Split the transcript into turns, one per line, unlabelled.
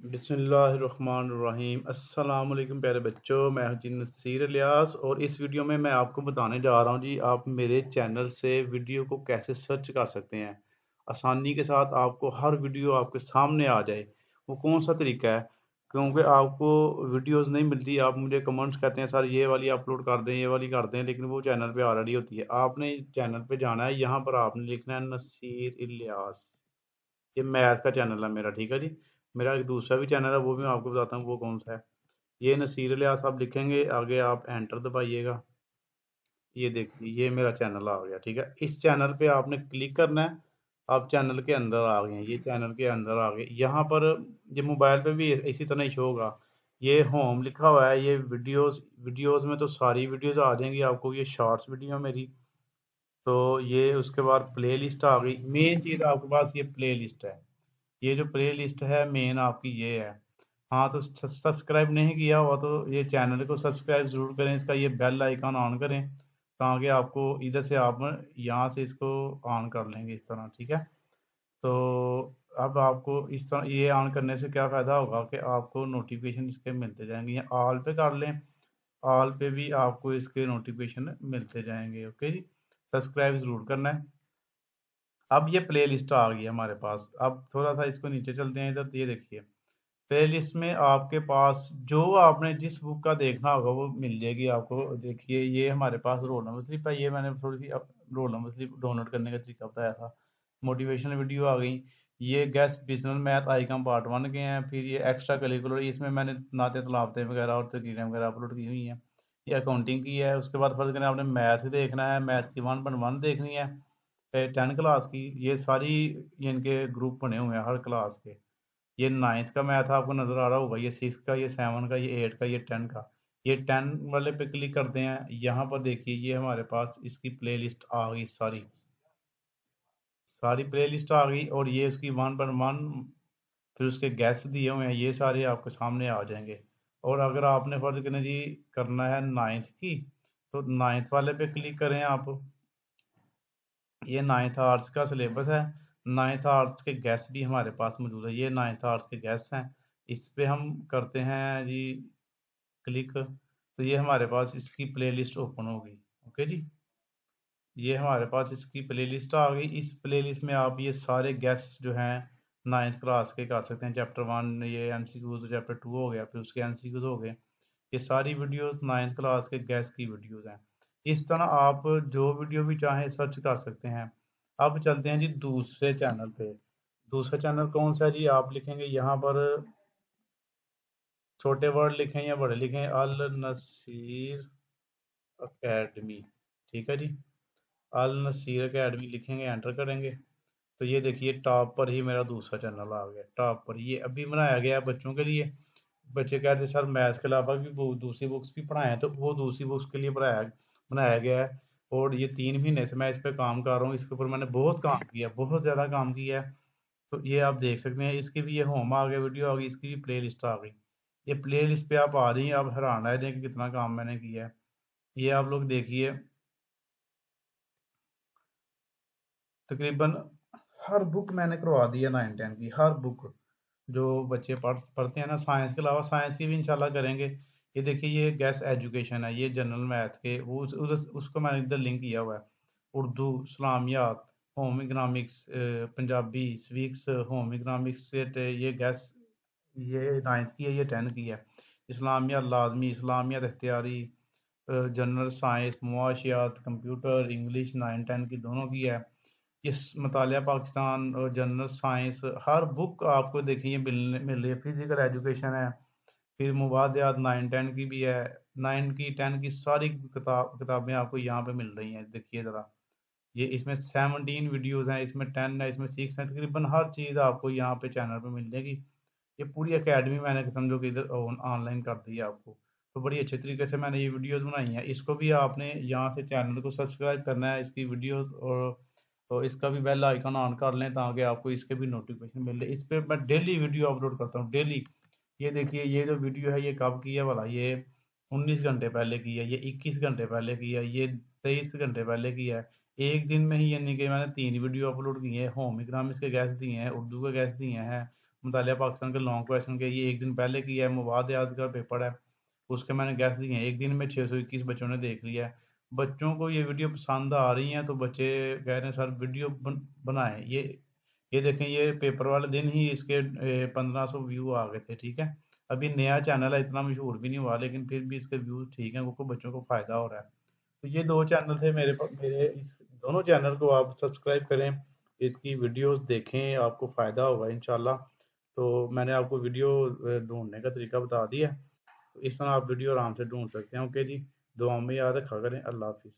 बिस्मिल्लाहिर्रहमानिर्रहीम। अस्सलाम वालेकुम प्यारे बच्चों, मैं हूं जी नसीर इलियास और इस वीडियो में मैं आपको बताने जा रहा हूं जी आप मेरे चैनल से वीडियो को कैसे सर्च कर सकते हैं आसानी के साथ। आपको हर वीडियो आपके सामने आ जाए, वो कौन सा तरीका है? क्योंकि आपको वीडियोस नहीं मिलती, आप मुझे कमेंट्स कहते हैं सर ये वाली अपलोड कर दें, ये वाली कर दें, लेकिन वो चैनल पे ऑलरेडी होती है। आपने चैनल पे जाना है, यहाँ पर आपने लिखना है नसीर इलियास। ये मैथ का चैनल है मेरा, ठीक है जी। मेरा एक दूसरा भी चैनल है, वो भी मैं आपको बताता हूँ वो कौन सा है। ये नसीर इलियास आप लिखेंगे, आगे आप एंटर दबाइएगा। ये देखिए ये मेरा चैनल आ गया, ठीक है। इस चैनल पे आपने क्लिक करना है। आप चैनल के अंदर आ गए हैं, ये चैनल के अंदर आ गए। यहाँ पर ये मोबाइल पे भी इसी तरह ही शो होगा। ये होम लिखा हुआ है, ये वीडियोस। वीडियोस में तो सारी वीडियोस आ जाएंगी आपको। ये शॉर्ट्स वीडियो मेरी, तो ये उसके बाद प्ले लिस्ट आ गई। मेन चीज़ आपके पास ये प्ले लिस्ट है। ये जो प्ले लिस्ट है मेन आपकी ये है। हाँ, तो सब्सक्राइब नहीं किया हुआ तो ये चैनल को सब्सक्राइब ज़रूर करें, इसका ये बेल आइकन ऑन करें ताकि आपको इधर से आप यहाँ से इसको ऑन कर लेंगे इस तरह, ठीक है। तो अब आपको इस तरह ये ऑन करने से क्या फ़ायदा होगा कि आपको नोटिफिकेशन इसके मिलते जाएंगे। या ऑल पे कर लें, ऑल पे भी आपको इसके नोटिफिकेशन मिलते जाएंगे। ओके जी, सब्सक्राइब ज़रूर करना है। अब ये प्ले लिस्ट आ गई है हमारे पास। अब थोड़ा सा इसको नीचे चलते हैं, इधर तो ये देखिए प्ले लिस्ट में आपके पास जो आपने जिस बुक का देखना होगा वो मिल जाएगी आपको। देखिए ये हमारे पास रोल नंबर स्लिप है। ये मैंने थोड़ी सी रोल नंबर स्लिप डाउनलोड करने का तरीका बताया था। मोटिवेशनल वीडियो आ गई। ये gas business math icon part 1 के हैं। फिर ये एक्स्ट्रा करिकुलर, इसमें मैंने नाते तलावते वगैरह और तकरीरें वगैरह अपलोड की हुई हैं। ये अकाउंटिंग की है। उसके बाद फर्ज करें आपने मैथ देखना है, मैथ की 1.1 देखनी है, 10 क्लास की। ये सारी इनके ग्रुप बने हुए हैं हर क्लास के। ये 9th का मैथ आपको नजर आ रहा होगा, ये 6 का, ये 7 का, ये 8 का, ये 10 का। ये 10 वाले पे क्लिक करते हैं। यहाँ पर देखिए ये हमारे पास इसकी प्ले लिस्ट आ गई, सारी सारी प्ले लिस्ट आ गई। और ये उसकी 1.1, फिर उसके गैस दिए हुए हैं, ये सारे आपके सामने आ जाएंगे। और अगर आपने फर्ज करें जी करना है 9th की, तो 9th वाले पे क्लिक करें आप। ये 9th आर्ट्स का सिलेबस है। 9th आर्ट्स के गैस भी हमारे पास मौजूद है। ये 9th आर्ट्स के गैस हैं। इस पे हम करते हैं जी क्लिक, तो ये हमारे पास इसकी प्लेलिस्ट ओपन होगी। ओके जी, ये हमारे पास इसकी प्लेलिस्ट आ गई। इस प्लेलिस्ट में आप ये सारे गेस्ट जो हैं 9th क्लास के कर सकते हैं। चैप्टर 1 ये एमसीक्यूज, चैप्टर 2 हो गया, फिर उसके एमसीक्यूज हो गए। ये सारी वीडियोस 9th क्लास के गेस्ट की वीडियोस हैं। इस तरह आप जो वीडियो भी चाहें सर्च कर सकते हैं। अब चलते हैं जी दूसरे चैनल पे। दूसरा चैनल कौन सा है जी? आप लिखेंगे यहाँ पर, छोटे वर्ड लिखें या बड़े लिखें, अल नसीर अकेडमी, ठीक है जी। अल नसीर अकेडमी लिखेंगे, एंटर करेंगे, तो ये देखिए टॉप पर ही मेरा दूसरा चैनल आ गया। टॉप पर ये अभी बनाया गया है बच्चों के लिए। बच्चे कहते हैं सर मैथ्स के अलावा भी वो दूसरी बुक्स भी पढ़ाएं, तो वो दूसरी बुक्स के लिए बनाया गया है। और ये 3 महीने से मैं इस पर काम कर रहा हूँ। इसके ऊपर मैंने बहुत काम किया, बहुत ज़्यादा काम किया है। तो ये आप देख सकते हैं, इसकी भी ये होम आ गया, वीडियो आ गई, इसकी भी प्ले लिस्ट आ गई। ये प्ले लिस्ट पे आप आ रही हैं, आप हैरान रह जाएं कि कितना काम मैंने किया है। ये आप लोग देखिए, तकरीबन हर बुक मैंने करवा दी है 9 10 की, हर बुक जो बच्चे पढ़ते हैं ना। साइंस के अलावा साइंस की भी इंशाल्लाह करेंगे। ये देखिए ये गैस एजुकेशन है, ये जनरल मैथ के वो उसको मैंने इधर लिंक किया हुआ है। उर्दू, इस्लामियात, होम इकनॉमिक्स, पंजाबी, स्वीक्स, होम इकनॉमिक्स सेट, ये गैस, ये 9th की है, ये 10 की है। इस्लामिया लाजमी, इस्लामियात इख्तियारी, जनरल साइंस, मुआशियात, कंप्यूटर, इंग्लिश 9 10 की दोनों की है। इस मुतालिया पाकिस्तान और जनरल साइंस, हर बुक आपको देखिए मिल रही है। फिजिकल एजुकेशन है, फिर मुवादियात 9 10 की भी है। 9 की 10 की सारी किताबें आपको यहाँ पे मिल रही हैं। देखिए ज़रा, ये इसमें 17 वीडियोस हैं, इसमें 10 है, इसमें 6 है। तकरीबन हर चीज़ आपको यहाँ पे चैनल पे मिल जाएगी। ये पूरी एकेडमी मैंने समझो कि इधर ऑनलाइन कर दी है आपको। तो बड़ी अच्छे तरीके से मैंने ये वीडियोस बनाई हैं। इसको भी आपने यहाँ से चैनल को सब्सक्राइब करना है, इसकी वीडियोस, और तो इसका भी बेल आइकन ऑन कर लें ताकि आपको इसके भी नोटिफिकेशन मिल जाए। इस पर मैं डेली वीडियो अपलोड करता हूँ, डेली। ये देखिए ये जो वीडियो है ये कब की है वाला, ये 19 घंटे पहले की है, ये 21 घंटे पहले की है, ये 23 घंटे पहले की है। एक दिन में ही यानी कि मैंने 3 वीडियो अपलोड किए हैं। होम इकोनॉमिक्स के गैस दिए हैं, उर्दू के गैस दिए हैं, मुतालिया पाकिस्तान के लॉन्ग क्वेश्चन के, ये एक दिन पहले किया है। मवाद याद का पेपर है, उसके मैंने गैस दिए हैं। एक दिन में 621 बच्चों ने देख लिया है। बच्चों को ये वीडियो पसंद आ रही हैं तो बच्चे कह रहे हैं सर वीडियो बनाएं। ये देखें, ये पेपर वाले दिन ही इसके 1500 व्यू आ गए थे। ठीक है, अभी नया चैनल है, इतना मशहूर भी नहीं हुआ, लेकिन फिर भी इसके व्यूज ठीक हैं, क्योंकि बच्चों को फायदा हो रहा है। तो ये दो चैनल थे मेरे पास। मेरे इस दोनों चैनल को आप सब्सक्राइब करें, इसकी वीडियोस देखें, आपको फ़ायदा होगा इंशाल्लाह। तो मैंने आपको वीडियो ढूंढने का तरीका बता दिया। तो इस तरह आप वीडियो आराम से ढूंढ सकते हैं। ओके जी, दुआ में याद रखा करें। अल्लाह हाफिज़।